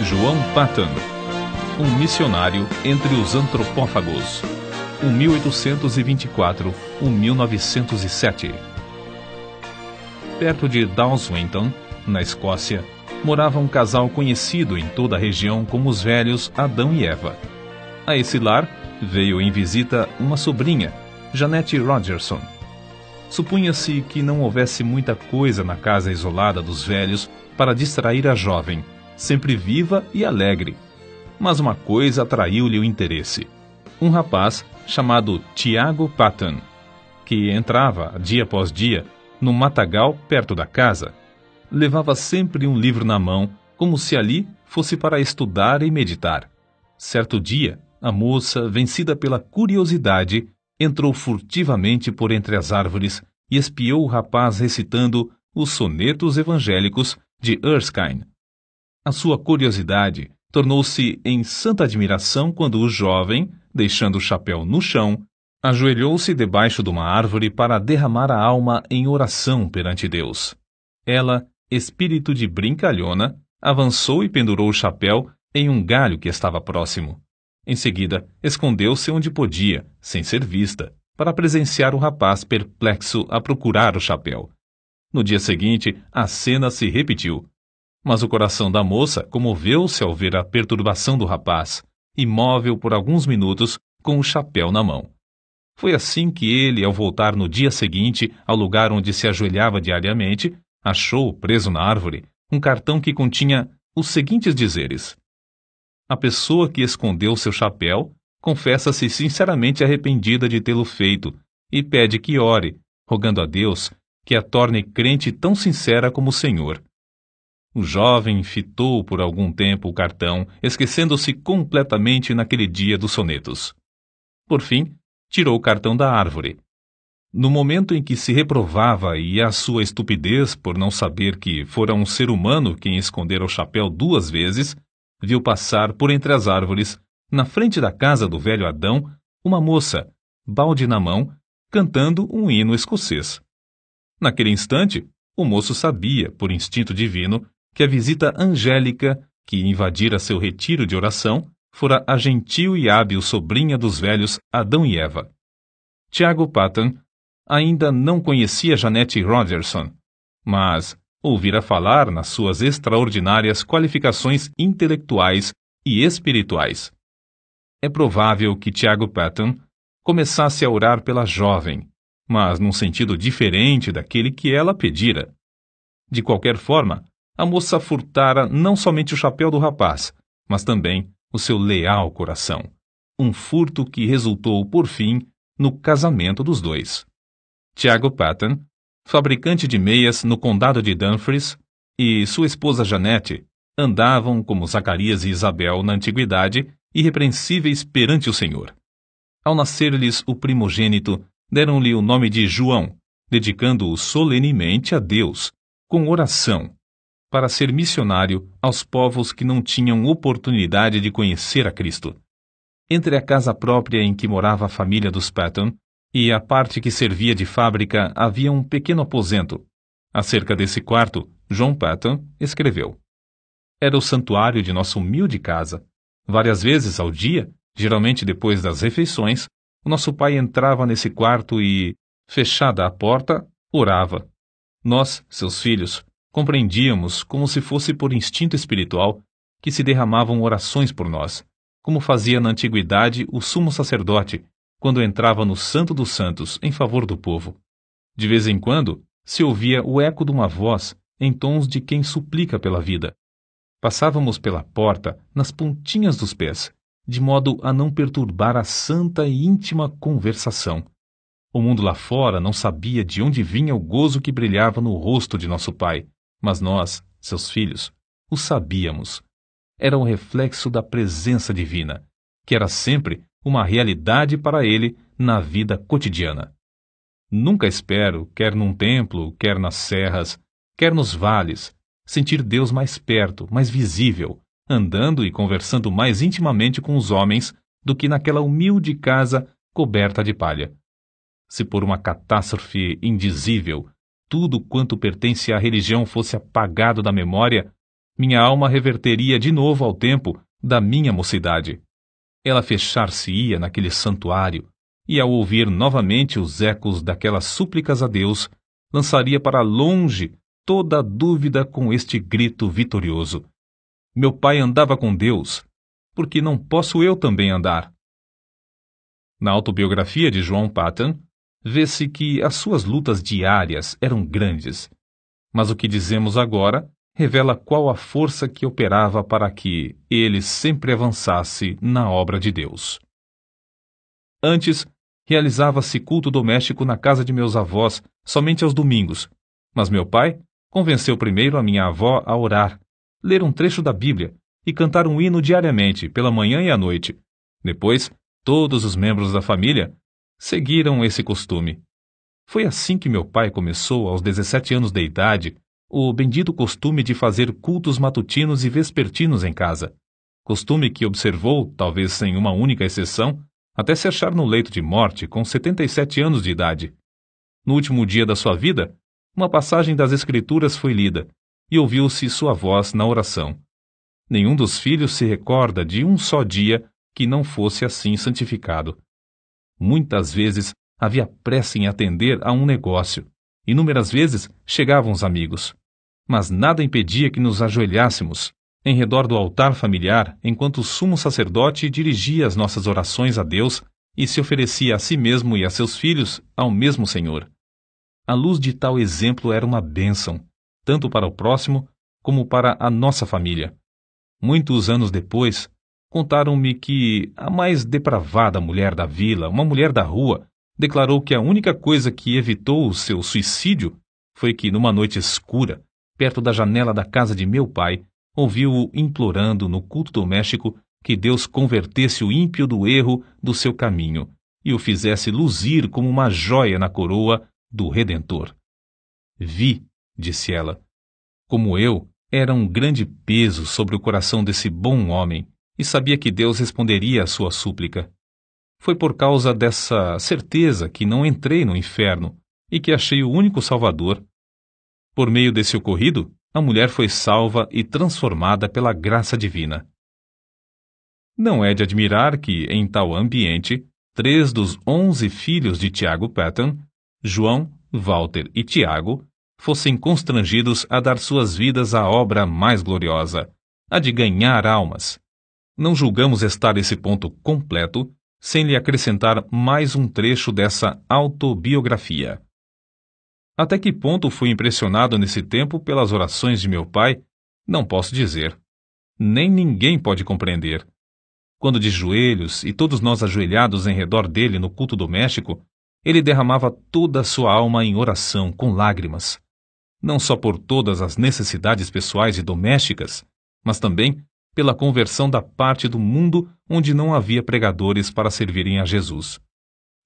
João Patton, um missionário entre os antropófagos, 1824-1907. Perto de Dalswinton, na Escócia, morava um casal conhecido em toda a região como os velhos Adão e Eva. A esse lar veio em visita uma sobrinha, Jeanette Rogerson. Supunha-se que não houvesse muita coisa na casa isolada dos velhos para distrair a jovem, sempre viva e alegre. Mas uma coisa atraiu-lhe o interesse. Um rapaz chamado Tiago Patton, que entrava, dia após dia, no matagal perto da casa. Levava sempre um livro na mão, como se ali fosse para estudar e meditar. Certo dia, a moça, vencida pela curiosidade, entrou furtivamente por entre as árvores e espiou o rapaz recitando os sonetos evangélicos de Erskine. A sua curiosidade tornou-se em santa admiração quando o jovem, deixando o chapéu no chão, ajoelhou-se debaixo de uma árvore para derramar a alma em oração perante Deus. Ela, espírito de brincalhona, avançou e pendurou o chapéu em um galho que estava próximo. Em seguida, escondeu-se onde podia, sem ser vista, para presenciar o rapaz perplexo a procurar o chapéu. No dia seguinte, a cena se repetiu. Mas o coração da moça comoveu-se ao ver a perturbação do rapaz, imóvel por alguns minutos, com o chapéu na mão. Foi assim que ele, ao voltar no dia seguinte ao lugar onde se ajoelhava diariamente, achou, preso na árvore, um cartão que continha os seguintes dizeres: a pessoa que escondeu seu chapéu confessa-se sinceramente arrependida de tê-lo feito e pede que ore, rogando a Deus que a torne crente tão sincera como o Senhor. O jovem fitou por algum tempo o cartão, esquecendo-se completamente naquele dia dos sonetos. Por fim, tirou o cartão da árvore. No momento em que se reprovava e a sua estupidez por não saber que fora um ser humano quem escondera o chapéu 2 vezes, viu passar por entre as árvores, na frente da casa do velho Adão, uma moça, balde na mão, cantando um hino escocês. Naquele instante, o moço sabia, por instinto divino, que a visita angélica que invadira seu retiro de oração fora a gentil e hábil sobrinha dos velhos Adão e Eva. Tiago Patton ainda não conhecia Jeanette Rogerson, mas ouvira falar nas suas extraordinárias qualificações intelectuais e espirituais. É provável que Tiago Patton começasse a orar pela jovem, mas num sentido diferente daquele que ela pedira. De qualquer forma, a moça furtara não somente o chapéu do rapaz, mas também o seu leal coração. Um furto que resultou, por fim, no casamento dos dois. Tiago Patton, fabricante de meias no condado de Dumfries, e sua esposa Jeanette andavam, como Zacarias e Isabel na antiguidade, irrepreensíveis perante o Senhor. Ao nascer-lhes o primogênito, deram-lhe o nome de João, dedicando-o solenemente a Deus, com oração, para ser missionário aos povos que não tinham oportunidade de conhecer a Cristo. Entre a casa própria em que morava a família dos Patton e a parte que servia de fábrica havia um pequeno aposento. Acerca desse quarto, João Patton escreveu: era o santuário de nossa humilde casa. Várias vezes ao dia, geralmente depois das refeições, o nosso pai entrava nesse quarto e, fechada a porta, orava. Nós, seus filhos, compreendíamos, como se fosse por instinto espiritual, que se derramavam orações por nós, como fazia na antiguidade o sumo sacerdote, quando entrava no Santo dos Santos em favor do povo. De vez em quando, se ouvia o eco de uma voz em tons de quem suplica pela vida. Passávamos pela porta nas pontinhas dos pés, de modo a não perturbar a santa e íntima conversação. O mundo lá fora não sabia de onde vinha o gozo que brilhava no rosto de nosso pai, mas nós, seus filhos, o sabíamos. Era um reflexo da presença divina, que era sempre uma realidade para ele na vida cotidiana. Nunca espero, quer num templo, quer nas serras, quer nos vales, sentir Deus mais perto, mais visível, andando e conversando mais intimamente com os homens do que naquela humilde casa coberta de palha. Se por uma catástrofe indizível tudo quanto pertence à religião fosse apagado da memória, Minha alma reverteria de novo ao tempo da minha mocidade. Ela fechar-se-ia naquele santuário, e ao ouvir novamente os ecos daquelas súplicas a Deus, lançaria para longe toda a dúvida com este grito vitorioso: meu pai andava com Deus, por que não posso eu também andar? Na autobiografia de João Paton, vê-se que as suas lutas diárias eram grandes, mas o que dizemos agora revela qual a força que operava para que ele sempre avançasse na obra de Deus. Antes, realizava-se culto doméstico na casa de meus avós somente aos domingos, mas meu pai convenceu primeiro a minha avó a orar, ler um trecho da Bíblia e cantar um hino diariamente, pela manhã e à noite. Depois, todos os membros da família seguiram esse costume. Foi assim que meu pai começou, aos 17 anos de idade, o bendito costume de fazer cultos matutinos e vespertinos em casa. Costume que observou, talvez sem uma única exceção, até se achar no leito de morte com 77 anos de idade. No último dia da sua vida, uma passagem das Escrituras foi lida, e ouviu-se sua voz na oração. Nenhum dos filhos se recorda de um só dia que não fosse assim santificado. Muitas vezes havia pressa em atender a um negócio. Inúmeras vezes chegavam os amigos. Mas nada impedia que nos ajoelhássemos em redor do altar familiar enquanto o sumo sacerdote dirigia as nossas orações a Deus e se oferecia a si mesmo e a seus filhos ao mesmo Senhor. A luz de tal exemplo era uma bênção, tanto para o próximo como para a nossa família. Muitos anos depois, contaram-me que a mais depravada mulher da vila, uma mulher da rua, declarou que a única coisa que evitou o seu suicídio foi que, numa noite escura, perto da janela da casa de meu pai, ouviu-o implorando no culto doméstico que Deus convertesse o ímpio do erro do seu caminho e o fizesse luzir como uma joia na coroa do Redentor. Vi, disse ela, como eu, era um grande peso sobre o coração desse bom homem e sabia que Deus responderia à sua súplica. Foi por causa dessa certeza que não entrei no inferno e que achei o único Salvador. Por meio desse ocorrido, a mulher foi salva e transformada pela graça divina. Não é de admirar que, em tal ambiente, 3 dos 11 filhos de Tiago Paton, João, Walter e Tiago, fossem constrangidos a dar suas vidas à obra mais gloriosa, a de ganhar almas. Não julgamos estar esse ponto completo sem lhe acrescentar mais um trecho dessa autobiografia. Até que ponto fui impressionado nesse tempo pelas orações de meu pai, não posso dizer. Nem ninguém pode compreender. Quando de joelhos e todos nós ajoelhados em redor dele no culto doméstico, ele derramava toda a sua alma em oração com lágrimas, não só por todas as necessidades pessoais e domésticas, mas também pela conversão da parte do mundo onde não havia pregadores para servirem a Jesus.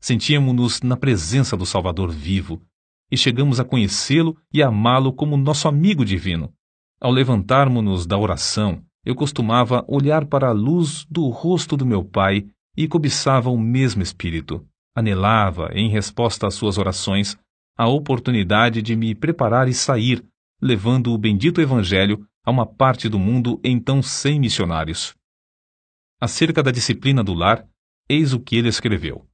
Sentíamos-nos na presença do Salvador vivo, e chegamos a conhecê-lo e amá-lo como nosso amigo divino. Ao levantarmos-nos da oração, eu costumava olhar para a luz do rosto do meu pai e cobiçava o mesmo espírito. Anelava, em resposta às suas orações, a oportunidade de me preparar e sair, levando o bendito Evangelho a uma parte do mundo então sem missionários. Acerca da disciplina do lar, eis o que ele escreveu.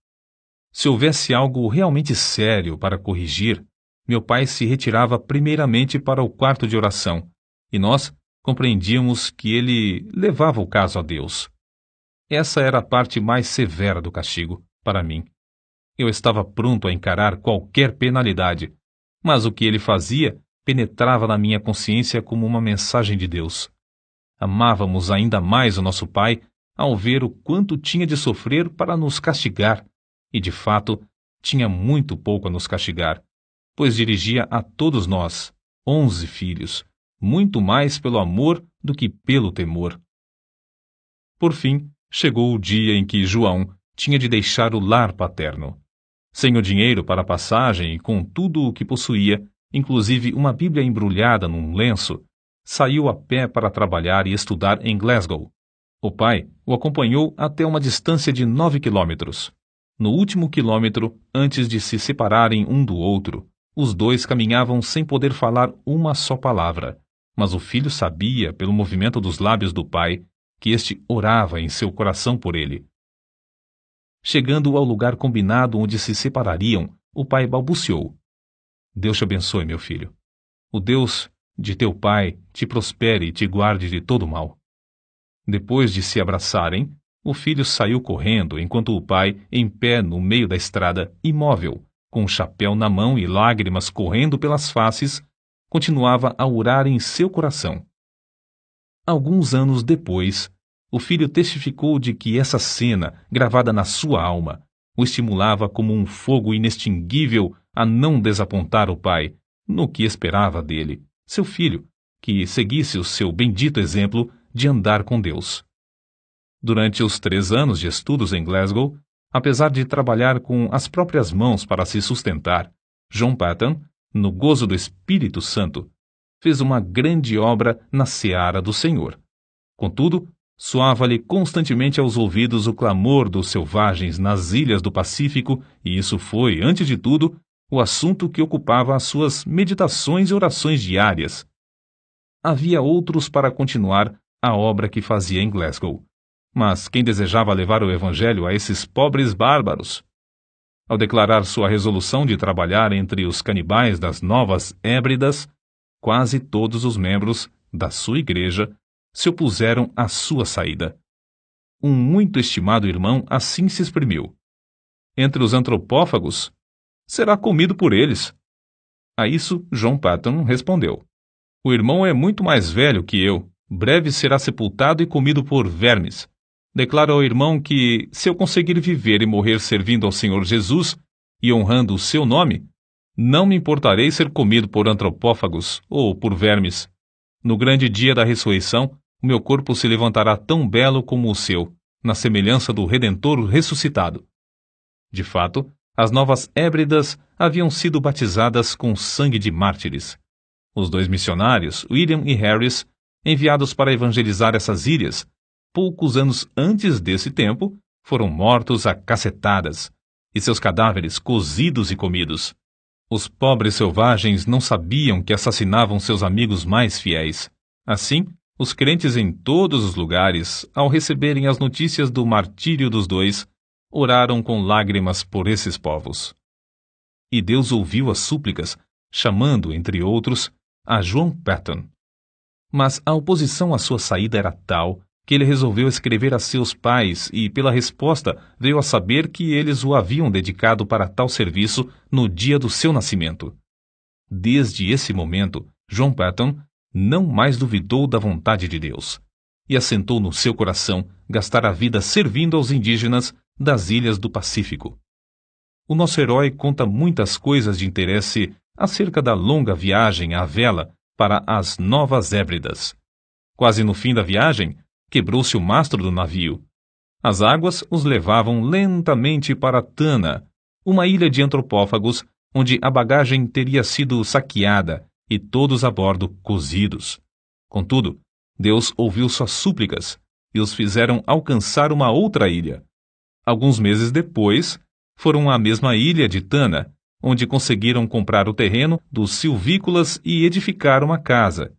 Se houvesse algo realmente sério para corrigir, meu pai se retirava primeiramente para o quarto de oração, e nós compreendíamos que ele levava o caso a Deus. Essa era a parte mais severa do castigo, para mim. Eu estava pronto a encarar qualquer penalidade, mas o que ele fazia penetrava na minha consciência como uma mensagem de Deus. Amávamos ainda mais o nosso pai ao ver o quanto tinha de sofrer para nos castigar, e de fato tinha muito pouco a nos castigar, pois dirigia a todos nós, 11 filhos, muito mais pelo amor do que pelo temor. Por fim, chegou o dia em que João tinha de deixar o lar paterno. Sem o dinheiro para a passagem e com tudo o que possuía, inclusive uma Bíblia embrulhada num lenço, saiu a pé para trabalhar e estudar em Glasgow. O pai o acompanhou até uma distância de 9 quilômetros. No último quilômetro, antes de se separarem um do outro, os dois caminhavam sem poder falar uma só palavra, Mas o filho sabia, pelo movimento dos lábios do pai, que este orava em seu coração por ele. Chegando ao lugar combinado onde se separariam, o pai balbuciou: Deus te abençoe, meu filho. O Deus de teu pai te prospere e te guarde de todo mal. Depois de se abraçarem, o filho saiu correndo, enquanto o pai, em pé no meio da estrada, imóvel, com o chapéu na mão e lágrimas correndo pelas faces, continuava a orar em seu coração. Alguns anos depois, o filho testificou de que essa cena, gravada na sua alma, o estimulava como um fogo inextinguível a não desapontar o pai no que esperava dele, seu filho, que seguisse o seu bendito exemplo de andar com Deus. Durante os 3 anos de estudos em Glasgow, apesar de trabalhar com as próprias mãos para se sustentar, John Paton, no gozo do Espírito Santo, fez uma grande obra na seara do Senhor. Contudo, soava-lhe constantemente aos ouvidos o clamor dos selvagens nas ilhas do Pacífico, e isso foi, antes de tudo, o assunto que ocupava as suas meditações e orações diárias. Havia outros para continuar a obra que fazia em Glasgow, mas quem desejava levar o Evangelho a esses pobres bárbaros? Ao declarar sua resolução de trabalhar entre os canibais das Novas Hébridas, quase todos os membros da sua igreja se opuseram à sua saída. Um muito estimado irmão assim se exprimiu: entre os antropófagos, será comido por eles. A isso, John Paton respondeu: o irmão é muito mais velho que eu, breve será sepultado e comido por vermes. Declaro ao irmão que, se eu conseguir viver e morrer servindo ao Senhor Jesus e honrando o seu nome, não me importarei ser comido por antropófagos ou por vermes. No grande dia da ressurreição, o meu corpo se levantará tão belo como o seu, na semelhança do Redentor ressuscitado. De fato, as Novas Hébridas haviam sido batizadas com sangue de mártires. Os 2 missionários, William e Harris, enviados para evangelizar essas ilhas, poucos anos antes desse tempo, foram mortos a cacetadas, e seus cadáveres cozidos e comidos. Os pobres selvagens não sabiam que assassinavam seus amigos mais fiéis. Assim, os crentes em todos os lugares, ao receberem as notícias do martírio dos 2, oraram com lágrimas por esses povos. E Deus ouviu as súplicas, chamando, entre outros, a John Paton. Mas a oposição à sua saída era tal que ele resolveu escrever a seus pais e, pela resposta, veio a saber que eles o haviam dedicado para tal serviço no dia do seu nascimento. Desde esse momento, John Paton não mais duvidou da vontade de Deus e assentou no seu coração gastar a vida servindo aos indígenas das ilhas do Pacífico. O nosso herói conta muitas coisas de interesse acerca da longa viagem à vela para as Novas Hébridas. Quase no fim da viagem, quebrou-se o mastro do navio. As águas os levavam lentamente para Tana, uma ilha de antropófagos onde a bagagem teria sido saqueada e todos a bordo cozidos. Contudo, Deus ouviu suas súplicas e os fizeram alcançar uma outra ilha. Alguns meses depois, foram à mesma ilha de Tana, onde conseguiram comprar o terreno dos silvícolas e edificar uma casa.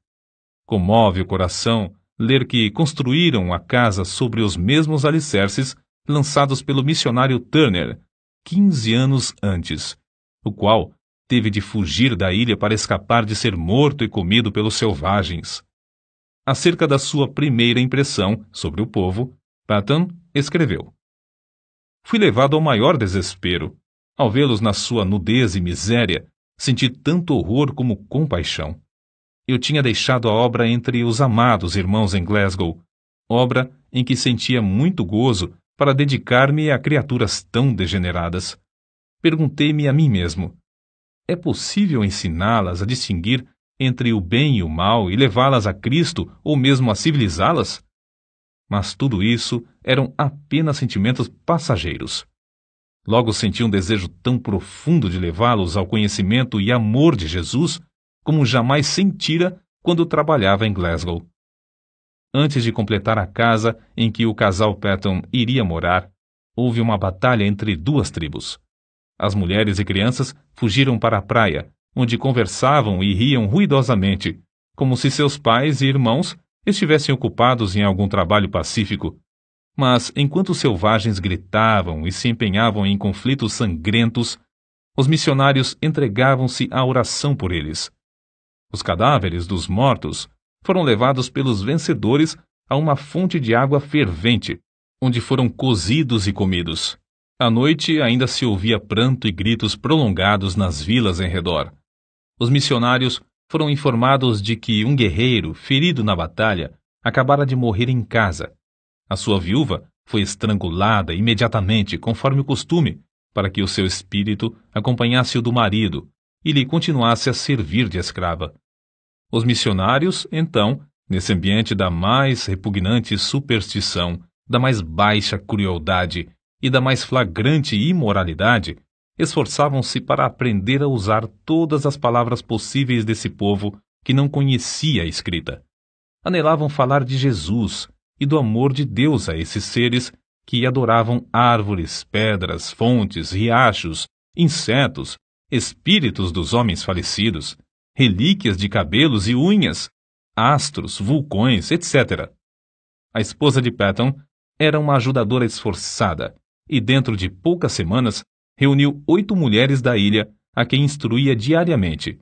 Comove o coração ler que construíram a casa sobre os mesmos alicerces lançados pelo missionário Turner 15 anos antes, o qual teve de fugir da ilha para escapar de ser morto e comido pelos selvagens. Acerca da sua primeira impressão sobre o povo, Paton escreveu: fui levado ao maior desespero. Ao vê-los na sua nudez e miséria, senti tanto horror como compaixão. Eu tinha deixado a obra entre os amados irmãos em Glasgow, obra em que sentia muito gozo para dedicar-me a criaturas tão degeneradas. Perguntei-me a mim mesmo: é possível ensiná-las a distinguir entre o bem e o mal e levá-las a Cristo ou mesmo a civilizá-las? Mas tudo isso eram apenas sentimentos passageiros. Logo senti um desejo tão profundo de levá-los ao conhecimento e amor de Jesus como jamais sentira quando trabalhava em Glasgow. Antes de completar a casa em que o casal Paton iria morar, houve uma batalha entre 2 tribos. As mulheres e crianças fugiram para a praia, onde conversavam e riam ruidosamente, como se seus pais e irmãos estivessem ocupados em algum trabalho pacífico. Mas, enquanto os selvagens gritavam e se empenhavam em conflitos sangrentos, os missionários entregavam-se à oração por eles. Os cadáveres dos mortos foram levados pelos vencedores a uma fonte de água fervente, onde foram cozidos e comidos. À noite ainda se ouvia pranto e gritos prolongados nas vilas em redor. Os missionários foram informados de que um guerreiro, ferido na batalha, acabara de morrer em casa. A sua viúva foi estrangulada imediatamente, conforme o costume, para que o seu espírito acompanhasse o do marido e lhe continuasse a servir de escrava. Os missionários, então, nesse ambiente da mais repugnante superstição, da mais baixa crueldade e da mais flagrante imoralidade, esforçavam-se para aprender a usar todas as palavras possíveis desse povo que não conhecia a escrita. Anelavam falar de Jesus e do amor de Deus a esses seres que adoravam árvores, pedras, fontes, riachos, insetos, espíritos dos homens falecidos, relíquias de cabelos e unhas, astros, vulcões, etc. A esposa de Patton era uma ajudadora esforçada e, dentro de poucas semanas, reuniu 8 mulheres da ilha a quem instruía diariamente.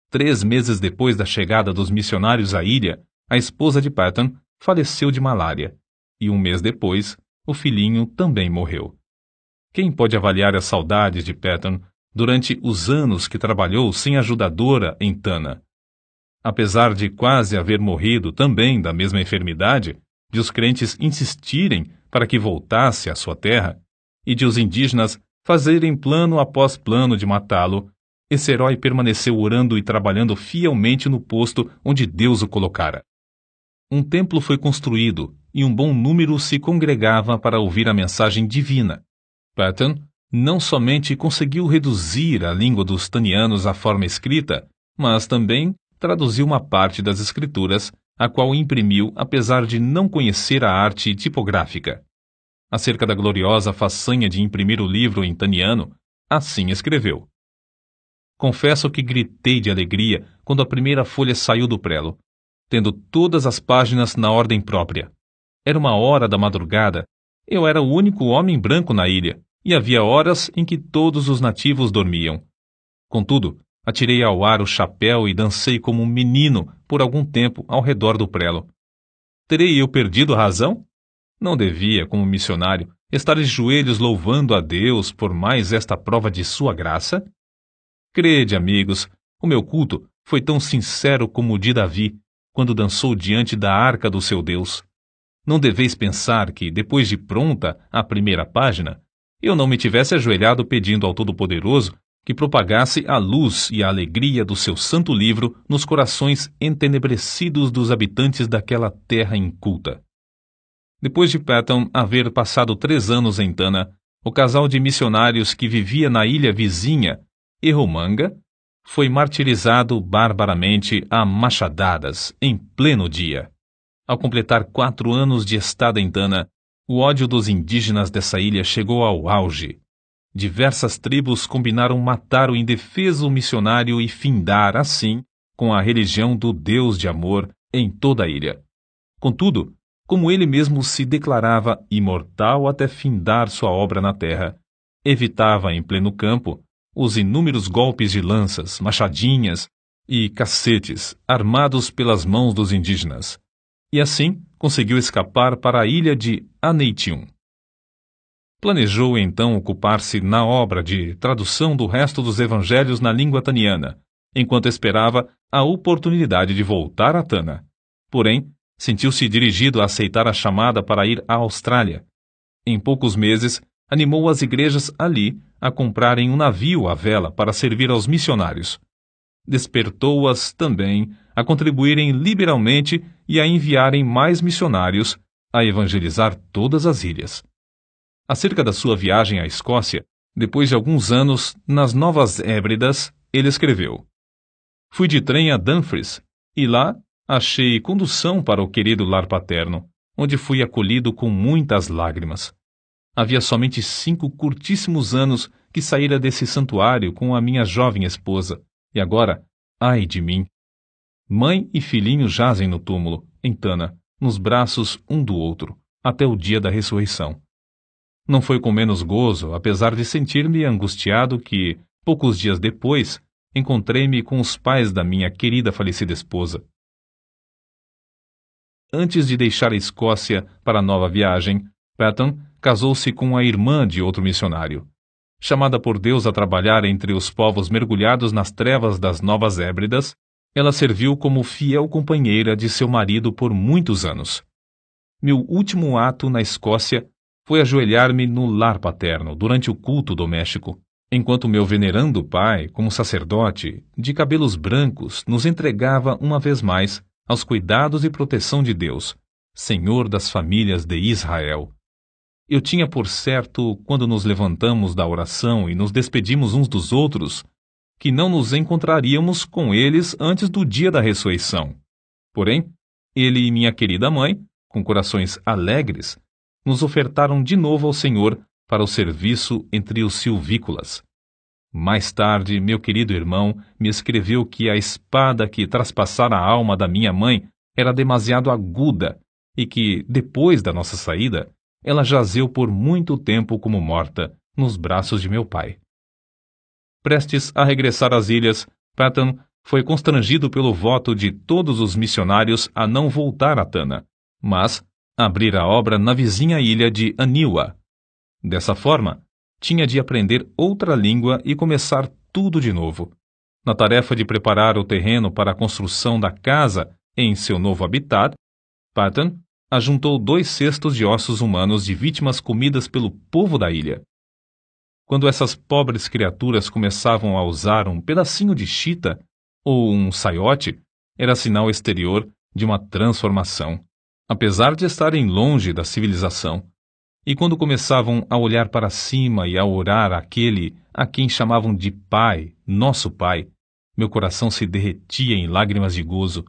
3 meses depois da chegada dos missionários à ilha, a esposa de Patton faleceu de malária, e 1 mês depois, o filhinho também morreu. Quem pode avaliar as saudades de Patton durante os anos que trabalhou sem ajudadora em Tana? Apesar de quase haver morrido também da mesma enfermidade, de os crentes insistirem para que voltasse à sua terra, e de os indígenas fazerem plano após plano de matá-lo, esse herói permaneceu orando e trabalhando fielmente no posto onde Deus o colocara. Um templo foi construído e um bom número se congregava para ouvir a mensagem divina. Patton não somente conseguiu reduzir a língua dos tanianos à forma escrita, mas também traduziu uma parte das escrituras, a qual imprimiu apesar de não conhecer a arte tipográfica. Acerca da gloriosa façanha de imprimir o livro em taniano, assim escreveu: Confesso que gritei de alegria quando a primeira folha saiu do prelo, tendo todas as páginas na ordem própria. Era 1 hora da madrugada, eu era o único homem branco na ilha, e havia horas em que todos os nativos dormiam. Contudo, atirei ao ar o chapéu e dancei como um menino por algum tempo ao redor do prelo. Terei eu perdido a razão? Não devia, como missionário, estar de joelhos louvando a Deus por mais esta prova de sua graça? Crede, amigos, o meu culto foi tão sincero como o de Davi, quando dançou diante da arca do seu Deus. Não deveis pensar que, depois de pronta a primeira página, eu não me tivesse ajoelhado pedindo ao Todo-Poderoso que propagasse a luz e a alegria do seu santo livro nos corações entenebrecidos dos habitantes daquela terra inculta. Depois de Patton haver passado 3 anos em Tana, o casal de missionários que vivia na ilha vizinha, Erromanga, foi martirizado barbaramente a machadadas, em pleno dia. Ao completar 4 anos de estada em Tana, o ódio dos indígenas dessa ilha chegou ao auge. Diversas tribos combinaram matar o indefeso missionário e findar, assim, com a religião do Deus de amor em toda a ilha. Contudo, como ele mesmo se declarava imortal até findar sua obra na terra, evitava em pleno campo os inúmeros golpes de lanças, machadinhas e cacetes armados pelas mãos dos indígenas, e assim conseguiu escapar para a ilha de Aneitium. Planejou então ocupar-se na obra de tradução do resto dos evangelhos na língua taniana, enquanto esperava a oportunidade de voltar a Tana. Porém, sentiu-se dirigido a aceitar a chamada para ir à Austrália. Em poucos meses, animou as igrejas ali a comprarem um navio à vela para servir aos missionários. Despertou-as também a contribuírem liberalmente e a enviarem mais missionários a evangelizar todas as ilhas. Acerca da sua viagem à Escócia, depois de alguns anos nas Novas Hébridas, ele escreveu: Fui de trem a Dumfries, e lá achei condução para o querido lar paterno, onde fui acolhido com muitas lágrimas. Havia somente 5 curtíssimos anos que saíra desse santuário com a minha jovem esposa, e agora, ai de mim! Mãe e filhinho jazem no túmulo, em Tana, nos braços um do outro, até o dia da ressurreição. Não foi com menos gozo, apesar de sentir-me angustiado, que, poucos dias depois, encontrei-me com os pais da minha querida falecida esposa. Antes de deixar a Escócia para a nova viagem, Patton casou-se com a irmã de outro missionário. Chamada por Deus a trabalhar entre os povos mergulhados nas trevas das Novas Hébridas, ela serviu como fiel companheira de seu marido por muitos anos. Meu último ato na Escócia foi ajoelhar-me no lar paterno durante o culto doméstico, enquanto meu venerando pai, como sacerdote, de cabelos brancos, nos entregava uma vez mais aos cuidados e proteção de Deus, Senhor das famílias de Israel. Eu tinha por certo, quando nos levantamos da oração e nos despedimos uns dos outros, que não nos encontraríamos com eles antes do dia da ressurreição. Porém, ele e minha querida mãe, com corações alegres, nos ofertaram de novo ao Senhor para o serviço entre os silvícolas. Mais tarde, meu querido irmão me escreveu que a espada que traspassara a alma da minha mãe era demasiado aguda e que, depois da nossa saída, ela jazeu por muito tempo como morta nos braços de meu pai. Prestes a regressar às ilhas, Patton foi constrangido pelo voto de todos os missionários a não voltar a Tana, mas abrir a obra na vizinha ilha de Aniwa. Dessa forma, tinha de aprender outra língua e começar tudo de novo. Na tarefa de preparar o terreno para a construção da casa em seu novo habitat, Patton ajuntou 2 cestos de ossos humanos de vítimas comidas pelo povo da ilha. Quando essas pobres criaturas começavam a usar um pedacinho de chita ou um saiote, era sinal exterior de uma transformação, apesar de estarem longe da civilização. E quando começavam a olhar para cima e a orar àquele a quem chamavam de Pai, nosso Pai, meu coração se derretia em lágrimas de gozo,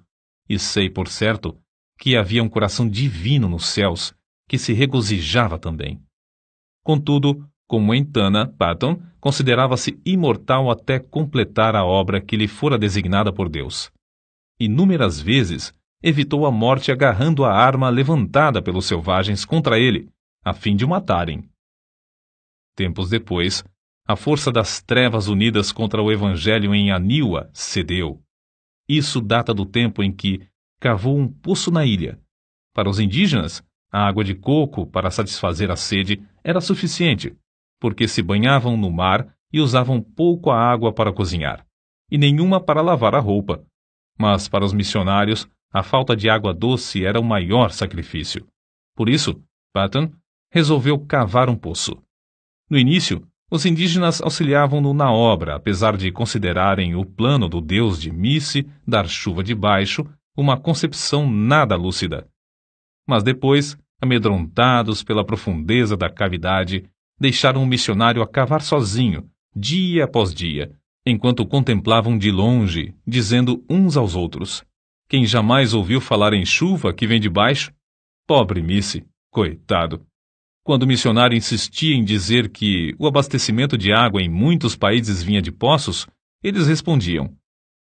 e sei, por certo, que havia um coração divino nos céus, que se regozijava também. Contudo, como em Tana, Patton considerava-se imortal até completar a obra que lhe fora designada por Deus. Inúmeras vezes evitou a morte agarrando a arma levantada pelos selvagens contra ele, a fim de o matarem. Tempos depois, a força das trevas unidas contra o Evangelho em Aniwa cedeu. Isso data do tempo em que cavou um poço na ilha. Para os indígenas, a água de coco para satisfazer a sede era suficiente, porque se banhavam no mar e usavam pouco a água para cozinhar, e nenhuma para lavar a roupa. Mas para os missionários, a falta de água doce era o maior sacrifício. Por isso, Patton resolveu cavar um poço. No início, os indígenas auxiliavam-no na obra, apesar de considerarem o plano do deus de Misse dar chuva de baixo uma concepção nada lúcida. Mas depois, amedrontados pela profundeza da cavidade, deixaram o missionário a cavar sozinho, dia após dia, enquanto o contemplavam de longe, dizendo uns aos outros: quem jamais ouviu falar em chuva que vem de baixo? Pobre Misse, coitado! Quando o missionário insistia em dizer que o abastecimento de água em muitos países vinha de poços, eles respondiam: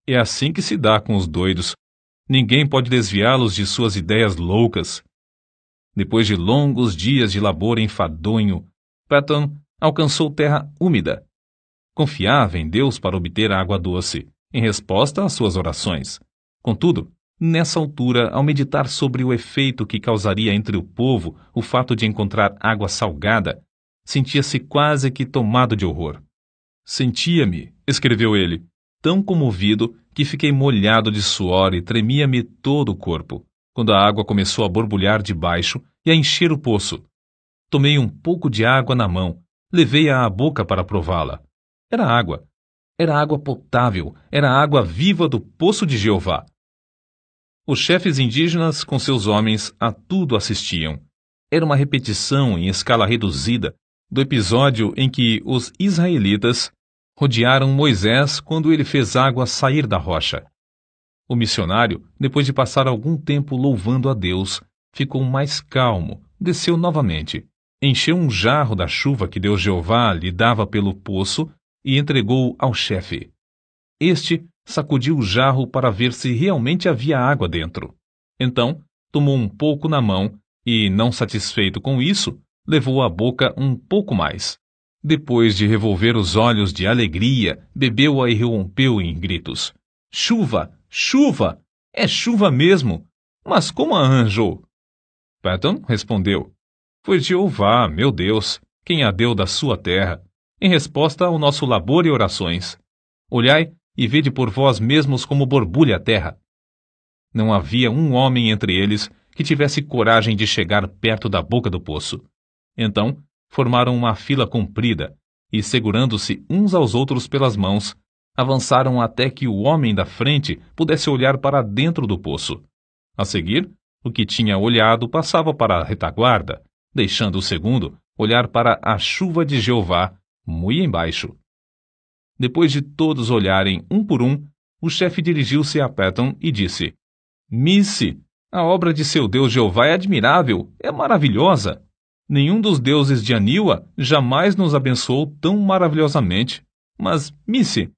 é assim que se dá com os doidos. Ninguém pode desviá-los de suas ideias loucas. Depois de longos dias de labor enfadonho, Patton alcançou terra úmida. Confiava em Deus para obter água doce, em resposta às suas orações. Contudo, nessa altura, ao meditar sobre o efeito que causaria entre o povo o fato de encontrar água salgada, sentia-se quase que tomado de horror. Sentia-me, escreveu ele, tão comovido que fiquei molhado de suor e tremia-me todo o corpo, quando a água começou a borbulhar de baixo e a encher o poço. Tomei um pouco de água na mão, levei-a à boca para prová-la. Era água. Era água potável, era a água viva do poço de Jeová. Os chefes indígenas, com seus homens, a tudo assistiam. Era uma repetição em escala reduzida do episódio em que os israelitas rodearam Moisés quando ele fez água sair da rocha. O missionário, depois de passar algum tempo louvando a Deus, ficou mais calmo, desceu novamente, encheu um jarro da chuva que Deus Jeová lhe dava pelo poço e entregou-o ao chefe. Este sacudiu o jarro para ver se realmente havia água dentro. Então, tomou um pouco na mão e, não satisfeito com isso, levou à boca um pouco mais. Depois de revolver os olhos de alegria, bebeu-a e rompeu em gritos. Chuva! Chuva! É chuva mesmo! Mas como a arranjou? Patton respondeu. Foi Jeová, meu Deus, quem a deu da sua terra, em resposta ao nosso labor e orações. Olhai e vede por vós mesmos como borbulha a terra. Não havia um homem entre eles que tivesse coragem de chegar perto da boca do poço. Então, formaram uma fila comprida e, segurando-se uns aos outros pelas mãos, avançaram até que o homem da frente pudesse olhar para dentro do poço. A seguir, o que tinha olhado passava para a retaguarda, deixando o segundo olhar para a chuva de Jeová, muito embaixo. Depois de todos olharem um por um, o chefe dirigiu-se a Patton e disse: Missy, a obra de seu Deus Jeová é admirável, é maravilhosa. Nenhum dos deuses de Aniwa jamais nos abençoou tão maravilhosamente. Mas, Missy,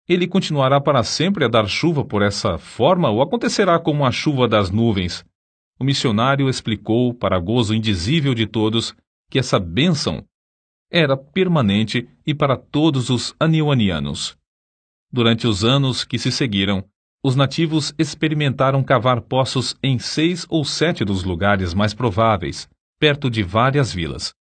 ele continuará para sempre a dar chuva por essa forma ou acontecerá como a chuva das nuvens? O missionário explicou, para gozo indizível de todos, que essa bênção era permanente e para todos os aniwanianos. Durante os anos que se seguiram, os nativos experimentaram cavar poços em 6 ou 7 dos lugares mais prováveis, perto de várias vilas.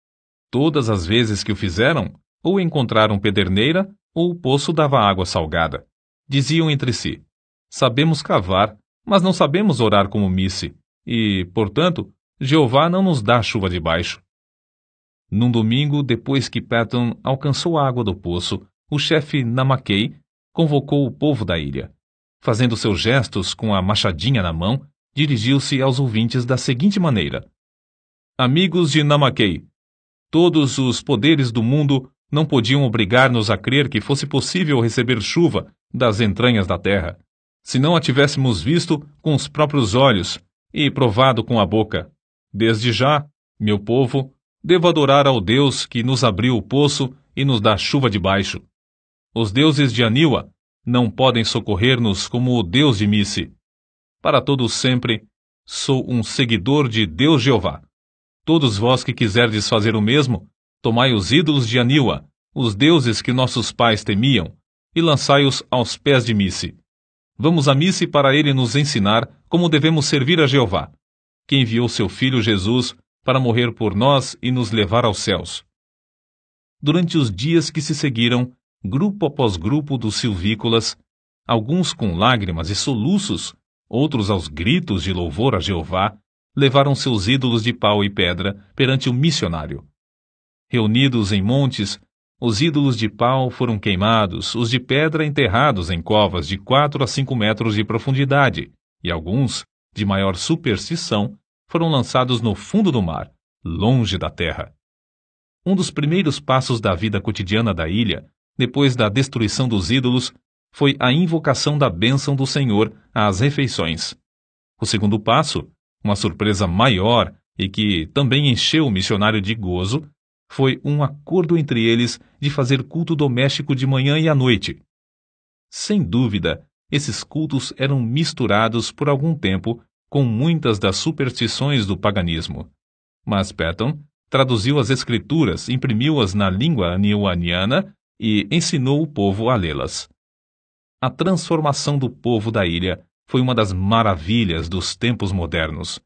Todas as vezes que o fizeram, ou encontraram pederneira, ou o poço dava água salgada. Diziam entre si, sabemos cavar, mas não sabemos orar como Missy, e, portanto, Jeová não nos dá chuva de baixo. Num domingo, depois que Patton alcançou a água do poço, o chefe Namakei convocou o povo da ilha. Fazendo seus gestos com a machadinha na mão, dirigiu-se aos ouvintes da seguinte maneira: Amigos de Namakei, todos os poderes do mundo não podiam obrigar-nos a crer que fosse possível receber chuva das entranhas da terra, se não a tivéssemos visto com os próprios olhos e provado com a boca. Desde já, meu povo, devo adorar ao Deus que nos abriu o poço e nos dá chuva de baixo. Os deuses de Aniwa não podem socorrer-nos como o Deus de Missy. Para todos sempre, sou um seguidor de Deus Jeová. Todos vós que quiserdes fazer o mesmo, tomai os ídolos de Aniwa, os deuses que nossos pais temiam, e lançai-os aos pés de Missy. Vamos a Missy para ele nos ensinar como devemos servir a Jeová, que enviou seu filho Jesus para morrer por nós e nos levar aos céus. Durante os dias que se seguiram, grupo após grupo dos silvícolas, alguns com lágrimas e soluços, outros aos gritos de louvor a Jeová, levaram seus ídolos de pau e pedra perante o missionário. Reunidos em montes, os ídolos de pau foram queimados, os de pedra enterrados em covas de 4 a 5 metros de profundidade, e alguns, de maior superstição, foram lançados no fundo do mar, longe da terra. Um dos primeiros passos da vida cotidiana da ilha, depois da destruição dos ídolos, foi a invocação da bênção do Senhor às refeições. O segundo passo, uma surpresa maior e que também encheu o missionário de gozo, foi um acordo entre eles de fazer culto doméstico de manhã e à noite. Sem dúvida, esses cultos eram misturados por algum tempo com muitas das superstições do paganismo. Mas Patton traduziu as escrituras, imprimiu-as na língua aniwaniana e ensinou o povo a lê-las. A transformação do povo da ilha foi uma das maravilhas dos tempos modernos.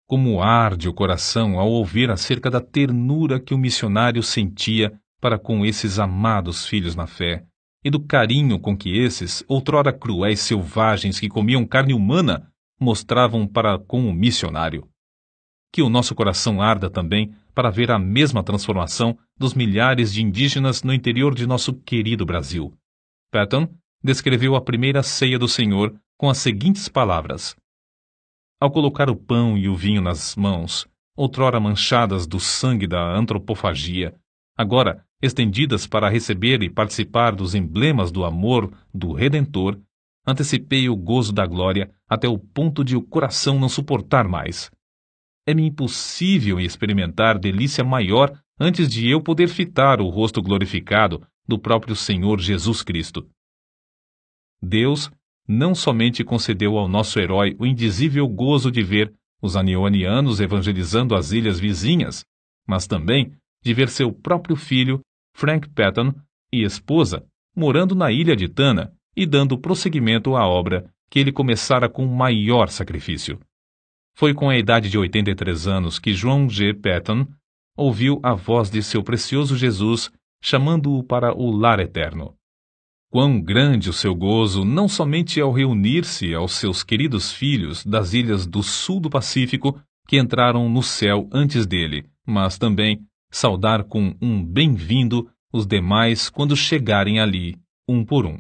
Como arde o coração ao ouvir acerca da ternura que o missionário sentia para com esses amados filhos na fé, e do carinho com que esses, outrora cruéis selvagens que comiam carne humana, mostravam para com o missionário. Que o nosso coração arda também para ver a mesma transformação dos milhares de indígenas no interior de nosso querido Brasil. Patton descreveu a primeira ceia do Senhor com as seguintes palavras: Ao colocar o pão e o vinho nas mãos, outrora manchadas do sangue da antropofagia, agora estendidas para receber e participar dos emblemas do amor do Redentor, antecipei o gozo da glória até o ponto de o coração não suportar mais. É-me impossível experimentar delícia maior antes de eu poder fitar o rosto glorificado do próprio Senhor Jesus Cristo. Deus não somente concedeu ao nosso herói o indizível gozo de ver os anionianos evangelizando as ilhas vizinhas, mas também de ver seu próprio filho, Frank Patton, e esposa, morando na ilha de Tanna e dando prosseguimento à obra que ele começara com maior sacrifício. Foi com a idade de 83 anos que João G. Patton ouviu a voz de seu precioso Jesus chamando-o para o lar eterno. Quão grande o seu gozo, não somente ao reunir-se aos seus queridos filhos das ilhas do sul do Pacífico que entraram no céu antes dele, mas também saudar com um bem-vindo os demais quando chegarem ali, um por um.